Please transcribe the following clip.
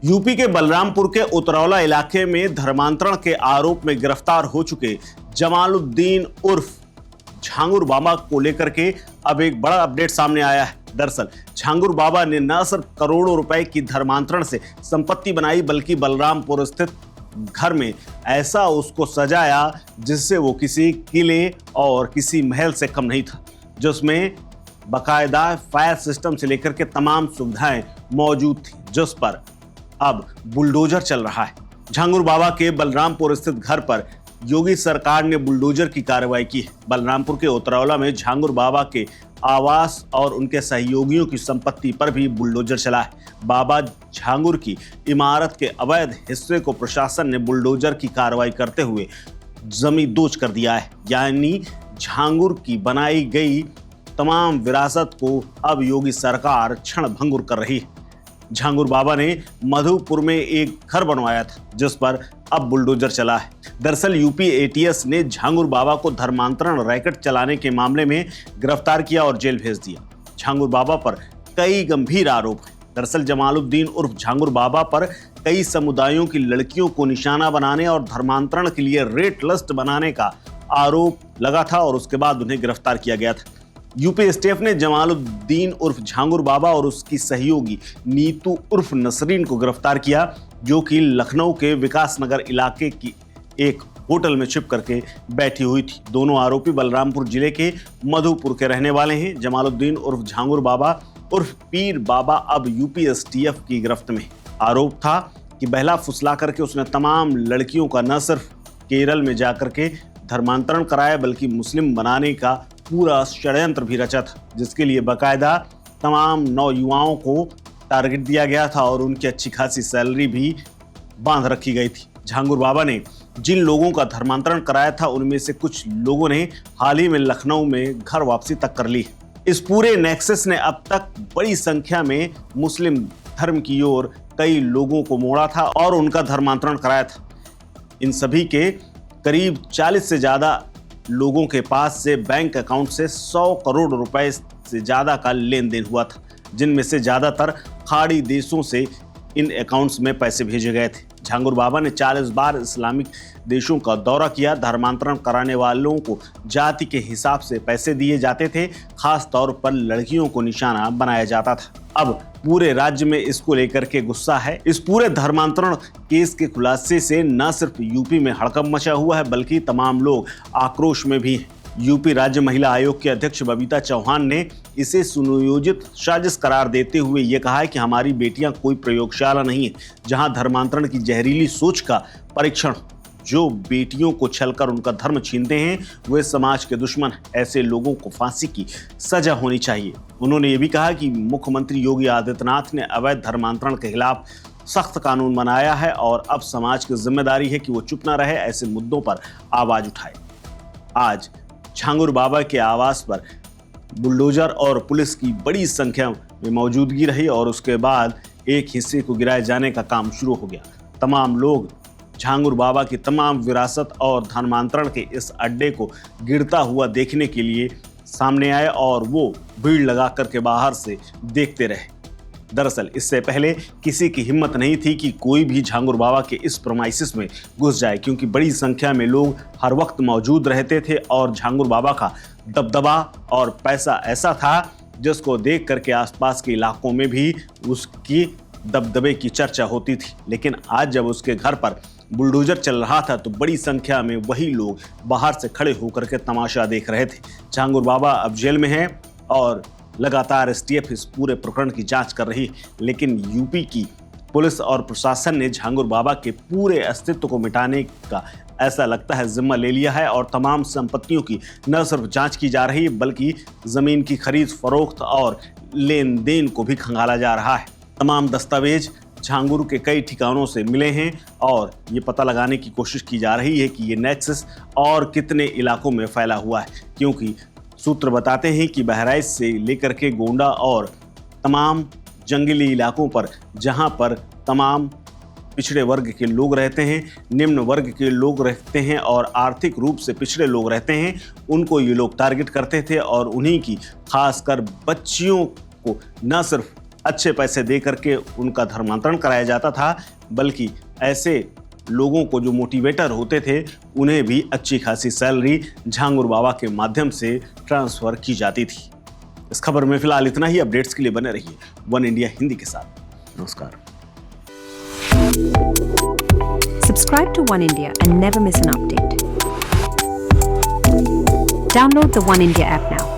UP के बलरामपुर के उतरौला इलाके में धर्मांतरण के आरोप में गिरफ्तार हो चुके जमालुद्दीन उर्फ झांगुर बाबा को लेकर के अब एक बड़ा अपडेट सामने आया है। दरअसल झांगुर बाबा ने न सिर्फ करोड़ों रुपए की धर्मांतरण से संपत्ति बनाई, बल्कि बलरामपुर स्थित घर में ऐसा उसको सजाया जिससे वो किसी किले और किसी महल से कम नहीं था, जिसमें बाकायदा फायर सिस्टम से लेकर के तमाम सुविधाएं मौजूद थी, जिस पर अब बुलडोजर चल रहा है। झांगुर बाबा के बलरामपुर स्थित घर पर योगी सरकार ने बुलडोजर की कार्रवाई की है। बलरामपुर के उतरौला में झांगुर बाबा के आवास और उनके सहयोगियों की संपत्ति पर भी बुलडोजर चला है। बाबा झांगुर की इमारत के अवैध हिस्से को प्रशासन ने बुलडोजर की कार्रवाई करते हुए जमींदोज कर दिया है, यानी झांगुर की बनाई गई तमाम विरासत को अब योगी सरकार क्षण भंगुर कर रही है। झांगुर बाबा ने मधुपुर में एक घर बनवाया था, जिस पर अब बुलडोजर चला है। दरअसल यूपी एटीएस ने झांगुर बाबा को धर्मांतरण रैकेट चलाने के मामले में गिरफ्तार किया और जेल भेज दिया। झांगुर बाबा पर कई गंभीर आरोप हैं। दरअसल जमालुद्दीन उर्फ झांगुर बाबा पर कई समुदायों की लड़कियों को निशाना बनाने और धर्मांतरण के लिए रेट लिस्ट बनाने का आरोप लगा था और उसके बाद उन्हें गिरफ्तार किया गया था। यूपी एसटीएफ ने जमालुद्दीन उर्फ झांगुर बाबा और उसकी सहयोगी नीतू उर्फ नसरीन को गिरफ्तार किया, जो कि लखनऊ के विकास नगर इलाके की एक होटल में छिप करके बैठी हुई थी। दोनों आरोपी बलरामपुर जिले के मधुपुर के रहने वाले हैं। जमालुद्दीन उर्फ झांगुर बाबा उर्फ पीर बाबा अब यूपी एसटीएफ की गिरफ्त में। आरोप था कि बहला फुसला करके उसने तमाम लड़कियों का न सिर्फ केरल में जाकर के धर्मांतरण कराया, बल्कि मुस्लिम बनाने का पूरा षड्यंत्र भी रचा था, जिसके लिए बाकायदा तमाम नौयुवाओं को टारगेट दिया गया था और उनकी अच्छी खासी सैलरी भी बांध रखी गई थी। झांगुर बाबा ने जिन लोगों का धर्मांतरण कराया था, उनमें से कुछ लोगों ने हाल ही में लखनऊ में घर वापसी तक कर ली। इस पूरे नेक्सस ने अब तक बड़ी संख्या में मुस्लिम धर्म की ओर कई लोगों को मोड़ा था और उनका धर्मांतरण कराया था। इन सभी के करीब 40 से ज्यादा लोगों के पास से बैंक अकाउंट से 100 करोड़ रुपए से ज्यादा का लेन देन हुआ था, जिनमें से ज्यादातर खाड़ी देशों से इन अकाउंट्स में पैसे भेजे गए थे। झांगुर बाबा ने 40 बार इस्लामिक देशों का दौरा किया। धर्मांतरण कराने वालों को जाति के हिसाब से पैसे दिए जाते थे, खास तौर पर लड़कियों को निशाना बनाया जाता था। अब पूरे राज्य में इसको लेकर के गुस्सा है। इस पूरे धर्मांतरण केस के खुलासे से न सिर्फ यूपी में हड़कंप मचा हुआ है, बल्कि तमाम लोग आक्रोश में भी हैं। यूपी राज्य महिला आयोग के अध्यक्ष बबीता चौहान ने इसे सुनियोजित साजिश करार देते हुए ये कहा है कि हमारी बेटियां कोई प्रयोगशाला नहीं है जहां धर्मांतरण की जहरीली सोच का परीक्षण। जो बेटियों को छलकर उनका धर्म छीनते हैं वे समाज के दुश्मन। ऐसे लोगों को फांसी की सजा होनी चाहिए। उन्होंने ये भी कहा कि मुख्यमंत्री योगी आदित्यनाथ ने अवैध धर्मांतरण के खिलाफ सख्त कानून बनाया है और अब समाज की जिम्मेदारी है कि वो चुप न रहे, ऐसे मुद्दों पर आवाज उठाए। आज झांगुर बाबा के आवास पर बुलडोजर और पुलिस की बड़ी संख्या में मौजूदगी रही और उसके बाद एक हिस्से को गिराए जाने का काम शुरू हो गया। तमाम लोग झांगुर बाबा की तमाम विरासत और धर्मांतरण के इस अड्डे को गिरता हुआ देखने के लिए सामने आए और वो भीड़ लगा करके बाहर से देखते रहे। दरअसल इससे पहले किसी की हिम्मत नहीं थी कि कोई भी झांगुर बाबा के इस प्रोमाइसिस में घुस जाए, क्योंकि बड़ी संख्या में लोग हर वक्त मौजूद रहते थे और झांगुर बाबा का दबदबा और पैसा ऐसा था जिसको देख करके आसपास के इलाकों में भी उसकी दबदबे की चर्चा होती थी। लेकिन आज जब उसके घर पर बुलडोजर चल रहा था तो बड़ी संख्या में वही लोग बाहर से खड़े होकर के तमाशा देख रहे थे। झांगुर बाबा अब जेल में हैं और लगातार एसटीएफ इस पूरे प्रकरण की जांच कर रही है, लेकिन यूपी की पुलिस और प्रशासन ने झांगुर बाबा के पूरे अस्तित्व को मिटाने का ऐसा लगता है जिम्मा ले लिया है और तमाम संपत्तियों की न सिर्फ जांच की जा रही है, बल्कि जमीन की खरीद फरोख्त और लेन देन को भी खंगाला जा रहा है। तमाम दस्तावेज झांगुर के कई ठिकानों से मिले हैं और ये पता लगाने की कोशिश की जा रही है कि ये नेक्सस और कितने इलाकों में फैला हुआ है, क्योंकि सूत्र बताते हैं कि बहराइच से लेकर के गोंडा और तमाम जंगली इलाकों पर जहां पर तमाम पिछड़े वर्ग के लोग रहते हैं, निम्न वर्ग के लोग रहते हैं और आर्थिक रूप से पिछड़े लोग रहते हैं, उनको ये लोग टारगेट करते थे और उन्हीं की खासकर बच्चियों को न सिर्फ अच्छे पैसे दे करके उनका धर्मांतरण कराया जाता था, बल्कि ऐसे लोगों को जो मोटिवेटर होते थे उन्हें भी अच्छी खासी सैलरी झांगुर बाबा के माध्यम से ट्रांसफर की जाती थी। इस खबर में फिलहाल इतना ही। अपडेट्स के लिए बने रहिए वन इंडिया हिंदी के साथ। नमस्कार। Subscribe to One India and never miss an update. Download the One India app now.